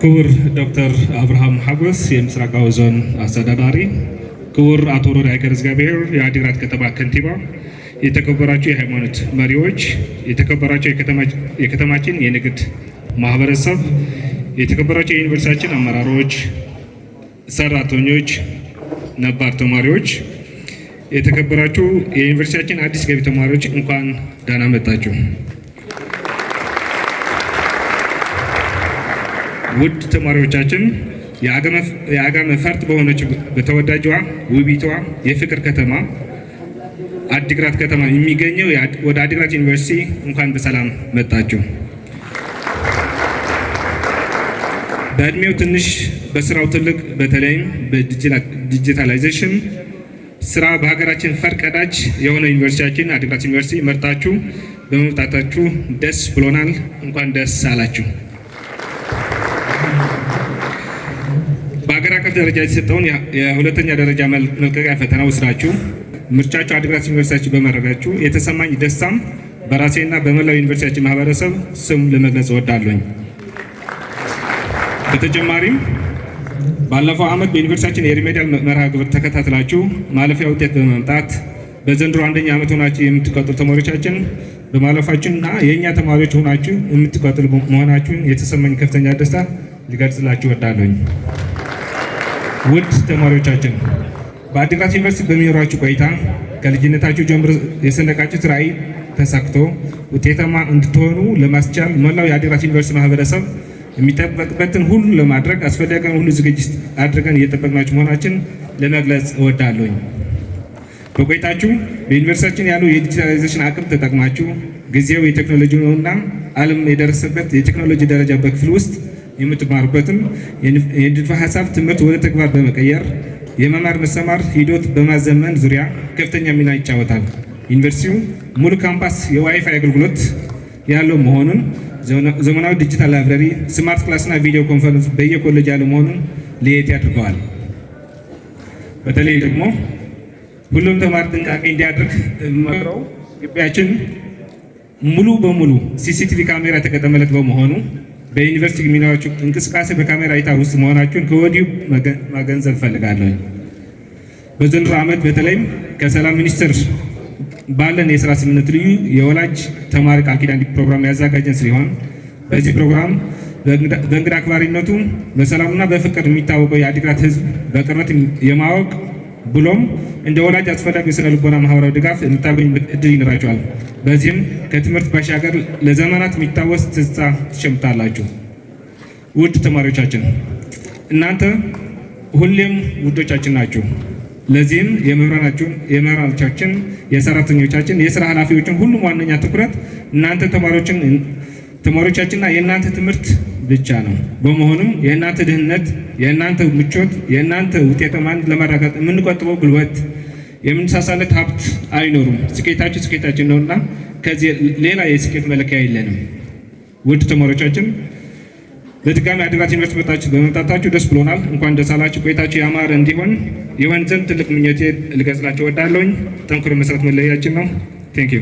ክቡር ዶክተር አብርሃም ሐጎስ የምስራቃዊ ዞን አስተዳዳሪ፣ ክቡር አቶ ሮዳይ ገብረእግዚአብሔር የአዲግራት ከተማ ከንቲባ፣ የተከበራችሁ የሃይማኖት መሪዎች፣ የተከበራችሁ የከተማችን የንግድ ማህበረሰብ፣ የተከበራችሁ የዩኒቨርሲቲያችን አመራሮች፣ ሰራተኞች፣ ነባር ተማሪዎች፣ የተከበራችሁ የዩኒቨርሲቲያችን አዲስ ገቢ ተማሪዎች እንኳን ደህና መጣችሁ። ውድ ተማሪዎቻችን የአጋመ ፈርጥ በሆነች በተወዳጇ ውቢቷ የፍቅር ከተማ አዲግራት ከተማ የሚገኘው ወደ አዲግራት ዩኒቨርሲቲ እንኳን በሰላም መጣችሁ። በእድሜው ትንሽ በስራው ትልቅ በተለይም በዲጂታላይዜሽን ስራ በሀገራችን ፈርቀዳጅ የሆነ ዩኒቨርሲቲያችን አዲግራት ዩኒቨርሲቲ መርጣችሁ በመምጣታችሁ ደስ ብሎናል። እንኳን ደስ አላችሁ። በሀገር አቀፍ ደረጃ የተሰጠውን የሁለተኛ ደረጃ መልቀቂያ ፈተና ወስዳችሁ ምርጫችሁ አዲግራት ዩኒቨርሲቲያችን በማድረጋችሁ የተሰማኝ ደስታም በራሴና በመላው ዩኒቨርሲቲያችን ማህበረሰብ ስም ለመግለጽ እወዳለሁኝ። በተጨማሪም ባለፈው ዓመት በዩኒቨርሲቲያችን የሪሜዲያል መርሃ ግብር ተከታትላችሁ ማለፊያ ውጤት በመምጣት በዘንድሮ አንደኛ ዓመት ሆናችሁ የምትቀጥሉ ተማሪዎቻችን በማለፋችሁና የእኛ ተማሪዎች ሆናችሁ የምትቀጥሉ መሆናችሁን የተሰማኝ ከፍተኛ ደስታ ሊገልጽላችሁ እወዳለሁኝ። ውድ ተማሪዎቻችን በአዲግራት ዩኒቨርሲቲ በሚኖራችሁ ቆይታ ከልጅነታችሁ ጀምሮ የሰነቃችሁት ራዕይ ተሳክቶ ውጤታማ እንድትሆኑ ለማስቻል መላው የአዲግራት ዩኒቨርሲቲ ማህበረሰብ የሚጠበቅበትን ሁሉ ለማድረግ አስፈላጊውን ሁሉ ዝግጅት አድርገን እየጠበቅናችሁ መሆናችን ለመግለጽ እወዳለሁኝ። በቆይታችሁ በዩኒቨርሲቲያችን ያለው የዲጂታላይዜሽን አቅም ተጠቅማችሁ ጊዜው የቴክኖሎጂ ነውና ዓለም የደረሰበት የቴክኖሎጂ ደረጃ በክፍል ውስጥ የምትማሩበትን የንድፈ ሀሳብ ትምህርት ወደ ተግባር በመቀየር የመማር መሰማር ሂደት በማዘመን ዙሪያ ከፍተኛ ሚና ይጫወታል። ዩኒቨርሲቲው ሙሉ ካምፓስ የዋይፋይ አገልግሎት ያለው መሆኑን፣ ዘመናዊ ዲጂታል ላይብረሪ፣ ስማርት ክላስና ቪዲዮ ኮንፈረንስ በየኮሌጅ ያለው መሆኑን ለየት ያድርገዋል። በተለይ ደግሞ ሁሉም ተማሪ ጥንቃቄ እንዲያደርግ መክረው ግቢያችን ሙሉ በሙሉ ሲሲቲቪ ካሜራ የተገጠመለት በመሆኑ በዩኒቨርሲቲ የሚኖራችሁ እንቅስቃሴ በካሜራ እይታ ውስጥ መሆናችሁን ከወዲሁ ማገንዘብ እፈልጋለሁ። በዘንድሮ ዓመት በተለይም ከሰላም ሚኒስቴር ባለን የስራ ስምምነት ልዩ የወላጅ ተማሪ ቃል ኪዳን ፕሮግራም ያዘጋጀን ሲሆን በዚህ ፕሮግራም በእንግዳ አክባሪነቱ በሰላምና በፍቅር የሚታወቀው የአዲግራት ሕዝብ በቅርበት የማወቅ ብሎም እንደ ወላጅ አስፈላጊ የስነ ልቦና ማህበራዊ ድጋፍ የምታገኙበት እድል ይኖራቸዋል። በዚህም ከትምህርት ባሻገር ለዘመናት የሚታወስ ትዝታ ትሸምታላችሁ። ውድ ተማሪዎቻችን እናንተ ሁሌም ውዶቻችን ናችሁ። ለዚህም የመምህራኖቻችን፣ የሰራተኞቻችን፣ የስራ ኃላፊዎችን ሁሉም ዋነኛ ትኩረት እናንተ ተማሪዎቻችንና የእናንተ ትምህርት ብቻ ነው። በመሆኑም የእናንተ ድህነት፣ የእናንተ ምቾት፣ የእናንተ ውጤታማነት ለማረጋገጥ የምንቆጥበው ጉልበት፣ የምንሳሳለት ሀብት አይኖሩም። ስኬታችሁ ስኬታችን ነውና ከዚህ ሌላ የስኬት መለኪያ የለንም። ውድ ተማሪዎቻችን በድጋሚ አዲግራት ዩኒቨርሲቲ በመምጣታችሁ ደስ ብሎናል። እንኳን ደስ አላችሁ። ቆይታችሁ ያማረ ይሆን ዘንድ ትልቅ ምኞቴ ልገልጽላችሁ እወዳለሁኝ። ጠንክሮ መስራት መለያችን ነው። ቴንክ ዩ